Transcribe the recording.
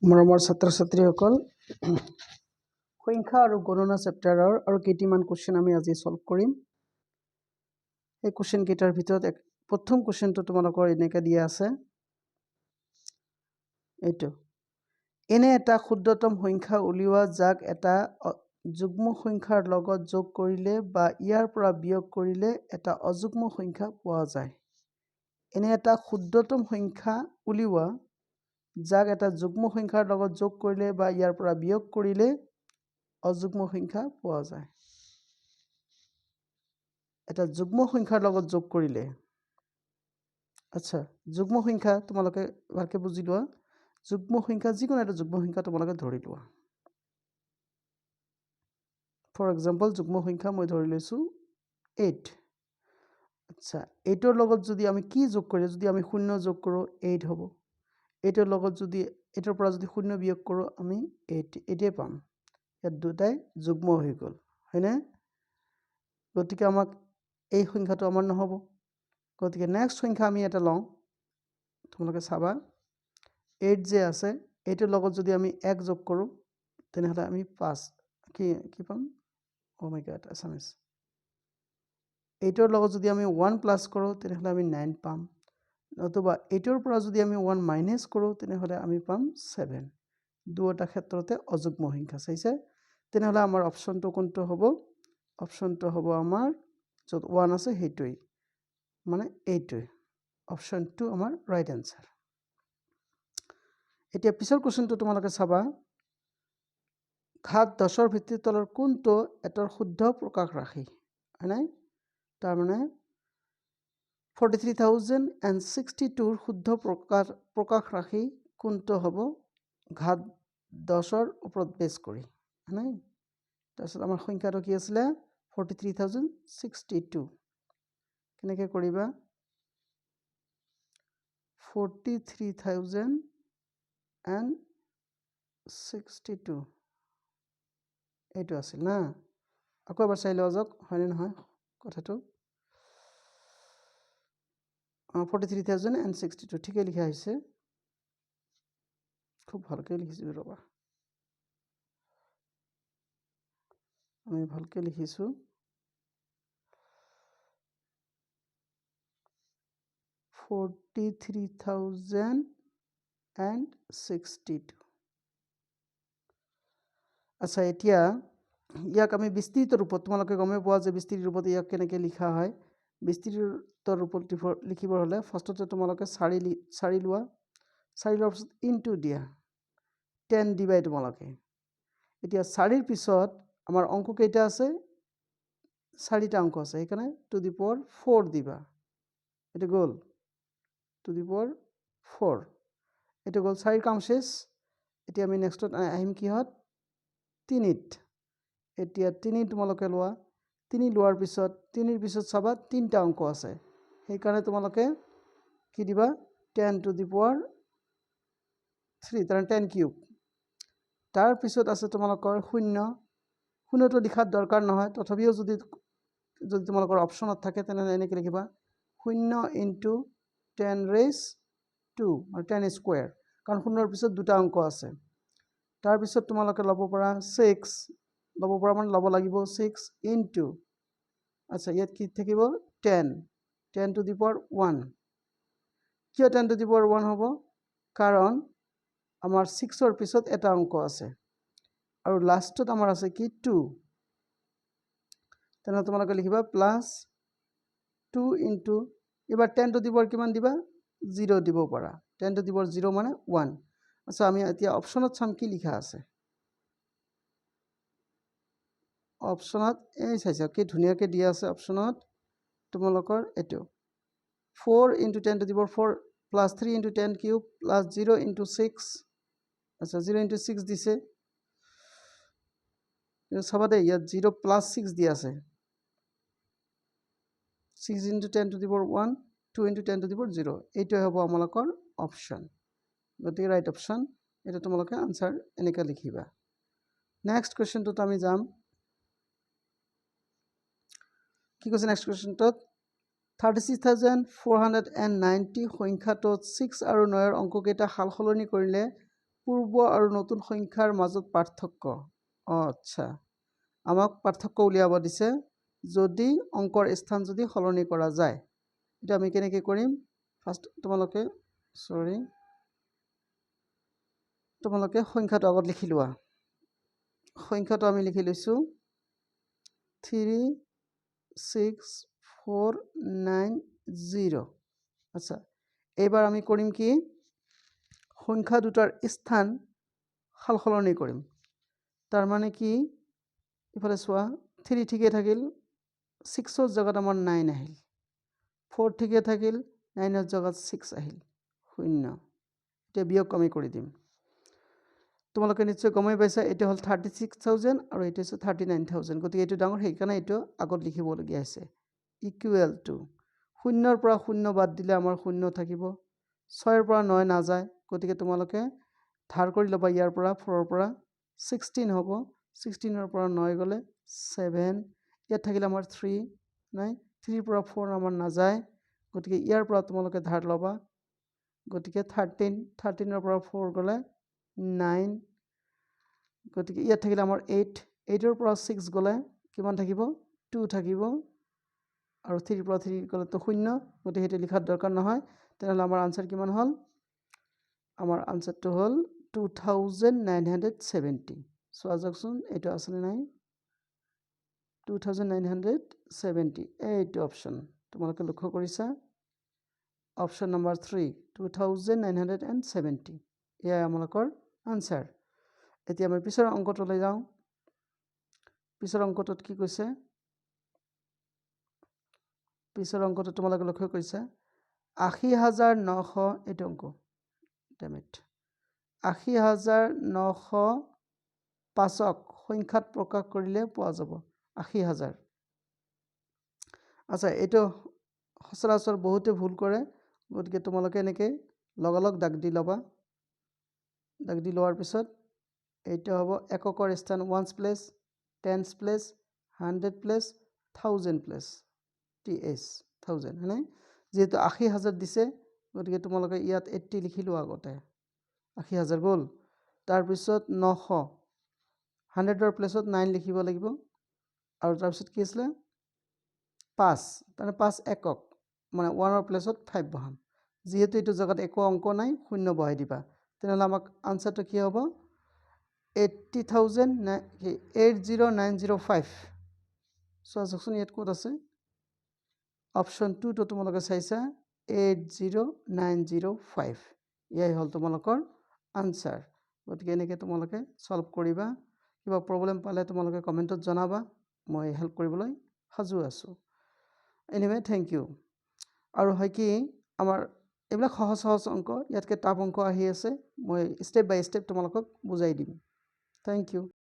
মৰমৰ ছাত্ৰ-ছাত্ৰীসকল সংখ্যা আৰু গণনা চেপ্টাৰৰ আৰু কেইটিমান কোৱেশ্চন আমি আজি সলভ কৰিম। এই কোৱেশ্চন কেইটাৰ ভিতৰত প্ৰথম কোৱেশ্চনটো তোমালোকৰ এনেকৈ দিয়া আছে। এইটো এনে এটা ক্ষুদ্ৰতম সংখ্যা উলিওৱা যাক এটা যুগ্ম সংখ্যাৰ লগত যোগ কৰিলে বা ইয়াৰ পৰা বিয়োগ কৰিলে এটা অযুগ্ম সংখ্যা পোৱা যায়। এনে এটা ক্ষুদ্ৰতম সংখ্যা উলিওৱা যাক এটা যুগ্ম সংখ্যাৰ লগত যোগ কৰিলে বা ইয়াৰ পৰা বিয়োগ কৰিলে অযুগ্ম সংখ্যা পোৱা যায়। এটা যুগ্ম সংখ্যাৰ লগত যোগ কৰিলে আচ্ছা যুগ্ম সংখ্যা তোমালোকে ভালকে বুজি লোৱা। যুগ্ম সংখ্যা যিকোনো এটা যুগ্ম সংখ্যা তোমালোকে ধৰি লোৱা। ফৰ এক্সাম্পল যুগ্ম সংখ্যা মই ধৰি লৈছো 8। আচ্ছা 8 ৰ লগত যদি আমি কি যোগ কৰিলে যদি আমি 0 যোগ কৰো 8 হ'ব। 8 ৰ লগত যদি 8 ৰ পৰা যদি 0 বিয়োগ কৰো আমি 8 এটাই পাম। ইয়াত দুটাই যুগ্ম হৈ গ'ল হয়নে? গতিকে আমাক এই সংখ্যাটো আমাৰ নহব। গতিকে নেক্সট সংখ্যা আমি এটা লওঁ। তোমালোকে চাবা 8 যে আছে 8 ৰ লগত যদি আমি 1 যোগ কৰো তেনেহলে আমি 5 কি পাম? ও মাই গড আছামিজ। 8 ৰ লগত যদি আমি 1 প্লাস কৰো তেনেহলে আমি 9 পাম। অথবা 8 ৰ পৰা যদি আমি 1 মাইনাস কৰো তেনেহলে আমি পাম 7। দুটা ক্ষেত্ৰতে অযুগ্ম সংখ্যা চাইছে। তেনেহলে আমাৰ অপচনটো কোনটো হ'ব? অপচনটো হ'ব আমাৰ যত 1 আছে হেইটোই মানে এইটোই। অপচন 2 আমাৰ ৰাইট আনসাৰ। এতিয়া পিছৰ কোৱেশ্চনটো তোমালোকে চাবা। ঘাত 10 ৰ ভিত্তিৰ তলৰ কোনটো এটাৰ শুদ্ধ প্ৰকাশ ৰাশি? হয়নে? তাৰ মানে 43,062 ৰ শুদ্ধ প্ৰকাশ ৰাশি কোনটো হ'ব? ঘাত 10 ৰ ওপৰত বেছ কৰি হয়নে? তাৰপিছত আমাৰ সংখ্যাটো কি আছিলে? 43,062। কেনেকৈ কৰিবা? 43,062 এইটো আছিল না। আকৌ এবাৰ চাই লোৱা যাওক হয়নে নহয় কথাটো। 43,062 ঠিকই লিখা হৈছে। খুব ভালকৈ লিখিছো ৰবা। আমি ভালকৈ লিখিছো। 43,062। আচ্ছা এতিয়া ইয়াক আমি বিস্তৃত ৰূপত তোমালোকে গমে পোৱা যে বিস্তৃত ৰূপত ইয়াক কেনেকৈ লিখা হয়। বিস্তৃত ৰূপত লিখিবৰ হলে ফাৰ্ষ্টতে তোমালোকে 4 লোৱা। 4 লোৱাৰ পিছত ইনটু দিয়া 10 দিবাই তোমালোকে। এতিয়া 4 ৰ পিছত আমাৰ অংক কেইটা আছে? 4টা অংক আছে সেইকাৰণে টু দি পাৱাৰ 4 দিবা। এটা গ'ল টু দি পাৱাৰ 4। এটা গ'ল 4 কাম শেষ। এতিয়া আমি নেক্সটত আহিম কিহত? 3ত। এতিয়া 3 তোমালোকে লোৱা। 3 লোৱাৰ পিছত 3ৰ পিছত চাবা 3টা অংক আছে সেইকাৰণে তোমালোকে কি দিবা? 10 টু দি পাৱাৰ 3 তাৰ 10 কিউব। তাৰ পিছত আছে তোমালোকৰ 0। 0টো লিখাৰ দৰকাৰ নহয় তথাপিও যদি তোমালোকৰ অপচনত থাকে তেনেহলে এনেকৈ লিখিবা 0 ইনটু 10 ৰেজ 2 আৰু 10 স্কয়াৰ কাৰণ 0ৰ পিছত দুটা অংক আছে। তাৰ পিছত তোমালোকে ল'ব পৰা 6 ল'ব পৰা মানে ল'ব লাগিব 6 ইনটু আচ্ছা ইয়াত কি থাকিব 10 টু দি পাৱাৰ 1। কিয় 10 টু দি পাৱাৰ 1 হ'ব? কাৰণ আমাৰ 6ৰ পিছত এটা অংক আছে আৰু লাষ্টত আমাৰ আছে কি 2। তেনেহলে তোমালোকে লিখিবা প্লাস 2 ইনটু এবাৰ 10 টু দি পাৱাৰ কিমান দিবা? 0 দিব পাৰা। 10 টু দি পাৱাৰ 0 মানে 1। আচ্ছা আমি এতিয়া অপচনত চাম কি লিখা আছে। অপচনত এই চাইছা কি ধুনীয়াকৈ দিয়া আছে। অপচনত তোমালোকৰ এইটো 4 into 10 to the power 4 plus 3 into 10 cube plus 0 into 6। আচ্ছা 0 ইনটু 6 দিছে। চাবা দে ইয়াত 0 প্লাস 6 দিয়া আছে। 6 into 10 to the power 1 2 into 10 to the power 0 এইটোৱে হ'ব আমালোকৰ অপচন। গতিকে ৰাইট অপচন। এটা তোমালোকে আনসাৰ এনেকৈ লিখিবা। নেক্সট কোৱেশ্চনটোত আমি যাম। কি কৈছে নেক্সট কোৱেশ্চনটোত? 36,490 সংখ্যাটোত 6 আৰু 9ৰ অংককেইটা সাল সলনি কৰিলে পূৰ্ব আৰু নতুন সংখ্যাৰ মাজত পাৰ্থক্য আচ্ছা আমাক পাৰ্থক্য উলিয়াব দিছে যদি অংকৰ স্থান যদি সলনি কৰা যায় এটা আমি কেনেকৈ কৰিম ফাৰ্স্ট তোমালোকে সংখ্যাটো আগত লিখি লোৱা সংখ্যাটো আমি লিখি লৈছো 36490 আচ্ছা এবাৰ আমি কৰিম কি সংখ্যা দুটাৰ স্থান সলনি কৰিম তাৰ মানে কি ইফালে চোৱা 3 ঠিকে থাকিল 6 জায়গাত আমাৰ 9 আহিল 4 ঠিকে থাকিল 9 জায়গাত 6 আহিল 0 এটা বিয়োগ আমি কৰি দিম তোমালোকে নিশ্চয় গমই পাইছা এটা হল 36000 আৰু এটা আছে 39000 গতি এটো ডাঙৰ হেইকাৰণে এটো আগত লিখিব লগিয়া আছে ইকুৱেল টু 0 ৰ পৰা 0 বাদ দিলে আমাৰ 0 থাকিব 6 ৰ পৰা 9 না যায় গতিকে তোমালোকে ধাৰ কৰি লবা ইয়াৰ পৰা 4 ৰ পৰা 16 হ'ব 16 ৰ পৰা 9 গলে 7 ইয়াত থাকিলে আমাৰ 3 নাই 3 ৰ পৰা 4 আমাৰ না যায় গতিকে ইয়াৰ পৰা তোমালোকে ধাৰ লবা গতিকে 13 ৰ পৰা 4 গলে 9 গতিকে ইয়াত থাকিলে আমাৰ 8 8 ৰ পৰা 6 গলে কিমান থাকিব 2 থাকিব আৰু 3 ৰ পৰা 3 গলে তো 0 গতিকে এটা লিখাৰ দৰকাৰ নহয় তেনহলে আমাৰ আনসাৰ কিমান হল আমাৰ আনসারটো হল 2970 সোয়া যাকচোন এটা আসলে নাই 2970 এইটো অপশন তোমালোকে লক্ষ্য কৰিছা অপশন নাম্বাৰ 3 2970 এয়া আমালোকৰ আনসাৰ এতিয়া আমি পিছৰ অংকটোলৈ যাওঁ পিছৰ অংকটোত কি কৈছে পিছৰ অংকটো তোমালোকে লক্ষ্য কৰিছা 80900 এইটো অংক ডেমিট 80905ক সংখ্যাত প্ৰকাশ কৰিলে পোৱা যাব 80000 আচ্ছা এইটো সচৰাচৰ বহুতে ভুল কৰে গতিকে তোমালোকে এনেকে লগালগ দাগ দি লবা দাগ দি লোৱাৰ পিছত এইটো হ'ব এককৰ স্থান once place tense place 100 place 1000 place ts 1000 হয়নে যেহেতু 80000 দিছে গতিকে তোমালোকে ইয়াত 80 লিখি লোৱা আগতে 80000 গল তাৰ পিছত 900 100 ৰ প্লেসত 9 লিখিব লাগিব আৰু তাৰ পিছত কি আছিল 5 মানে 5 একক মানে 1 ৰ প্লেসত 5 বহাম যেহেতু এটো জায়গাত একো অংক নাই শূন্য বহাই দিবা তেনহলে আমাক আনসারটো কি হ'ব 80905 সো যাকচোন ইয়াত কোড আছে অপশন 2 তো তোমালোকে চাইছা 80905 ইয়াই হল তোমালোকৰ আনসাৰ গতিকে এনেকে তোমালোকে সলভ কৰিবা কিবা প্ৰবলেম পালে তোমালোকে কমেন্টত জনাবা মই হেল্প কৰিবলৈ সাজু আছো এনিৱে থ্যাংক ইউ আৰু হয় কি আমাৰ এইবিলাক সহজ সহজ অংক ইয়াতকে টাফ অংক আহি আছে মই স্টেপ বাই স্টেপ তোমালোকক বুজাই দিম থ্যাংক ইউ